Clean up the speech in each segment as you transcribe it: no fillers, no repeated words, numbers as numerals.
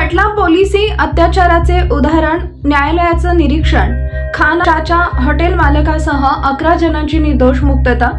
खटला पोलिसी अत्याचाराचे उदाहरण, न्यायालयाचं निरीक्षण, खानच्या हॉटेल मालकासह 11 जणांची निर्दोष मुक्तता।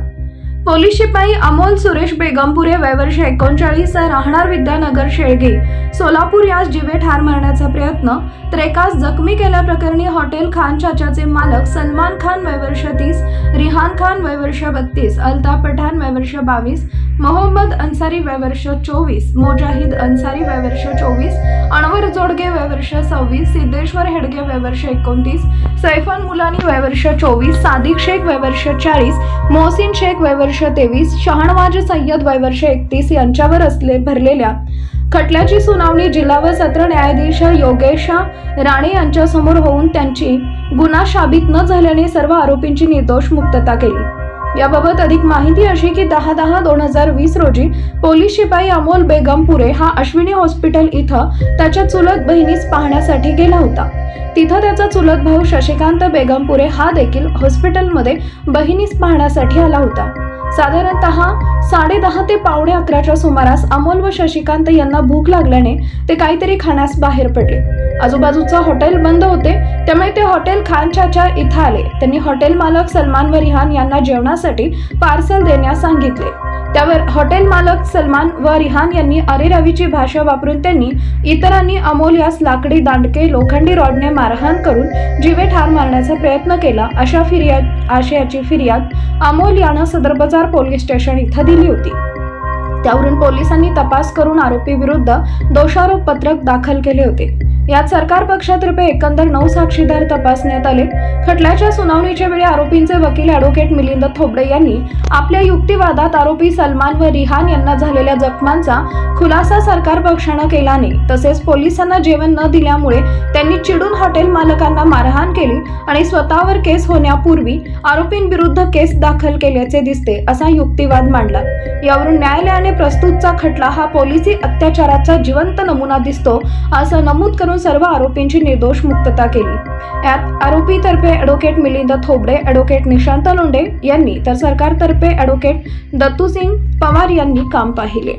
पोलीस शिपाई अमोल सुरेश बेगमपुरे वय वर्ष 39 राहणार विद्यानगर शेळगे सोलापूर यास जीवे ठार मारण्याचा प्रयत्न तर एकाच जखमी केल्याप्रकरणी हॉटेल खान चाचाचे मालक सलमान खान वय वर्ष 30, रिहान खान वय वर्ष 32, अल्ताफ पठाण वय वर्ष 22, मोहम्मद अन्सारी वय वर्ष 24, मोजाहिद अन्सारी वय वर्ष 24, अनवर जोडगे वय वर्ष 26, सिद्धेश्वर हेडगे वय वर्ष 29, सैफन मुलानी वय वर्ष 24, सादिक शेख वय वर्ष 40, मोहसिन शेख वय वर्ष 23, शहानवाज सय्यद वय वर्ष 31 यांच्यावर भरलेल्या खटल्याची सुनावणी जिल्हा व सत्र न्यायाधीश योगेश राणे यांच्या समोर होऊन त्यांची गुन्हा साबित न झाल्याने सर्व आरोपींची निर्दोष मुक्तता केली। याबाबत अधिक माहिती अशी की 10/10/2020 रोजी पोलीस शिपाई अमोल बेगमपुरे हा अश्विनी हॉस्पिटल इथं त्याच्या चुलत बहिणीस पाहण्यासाठी गेला होता। तिथं त्याचा चुलत भाऊ शशिकांत बेगमपुरे हा देखील हॉस्पिटलमध्ये बहिणीस पाहण्यासाठी आला होता। साधारणतः 10:30 ते 11:15च्या सुमारास अमोल व शशिकांत यांना भूक लागल्याने ते काहीतरी खाण्यास बाहेर पडले। आजूबाजूचा हॉटेल बंद होते, त्यामुळे ते हॉटेल खान चाचा इथं आले। त्यांनी हॉटेल मालक सलमान व रिहान यांना जेवणासाठी पार्सल देण्यास सांगितले। त्यावर हॉटेल मालक सलमान व रिहान यांनी अरेरावीची भाषा वापरून त्यांनी इतरांनी अमोल यास लाकडी दांडके लोखंडी रॉडने मारहाण करून जीवे ठार मारण्याचा प्रयत्न केला आशयाची फिर्याद अमोल यानं सदर बाजार पोलीस स्टेशन इथं दिली होती। त्यावरून पोलिसांनी तपास करून आरोपी विरुद्ध दोषारोप पत्रक दाखल केले होते। यात सरकार पक्षातर्फे एकंदर 9 साक्षीदार तपासण्यात आले। खटल्याच्या सुनावणीच्या वेळी आरोपींचे वकील ॲडव्होकेट मिलिंद थोबडे यांनी आपल्या युक्तिवादात आरोपी सलमान व रिहान यांना झालेल्या जखमांचा खुलासा सरकार पक्षानं केला नाही, तसेच पोलिसांना जेवण न दिल्यामुळे त्यांनी चिडून हॉटेल मालकांना मारहाण केली आणि स्वतःवर केस होण्यापूर्वी आरोपींविरुद्ध केस दाखल केल्याचे दिसते असा युक्तिवाद मांडला। यावरून न्यायालयाने प्रस्तुतचा खटला हा पोलिसी अत्याचाराचा जिवंत नमुना दिसतो असं नमूद करून सर्व आरोपींची निर्दोष मुक्तता केली। यात आरोपीतर्फे ॲडव्होकेट मिलिंद थोबडे, ॲडव्होकेट निशांत लोंढे यांनी तर सरकारतर्फे ॲडव्होकेट दत्तूसिंग पवार यांनी काम पाहिले।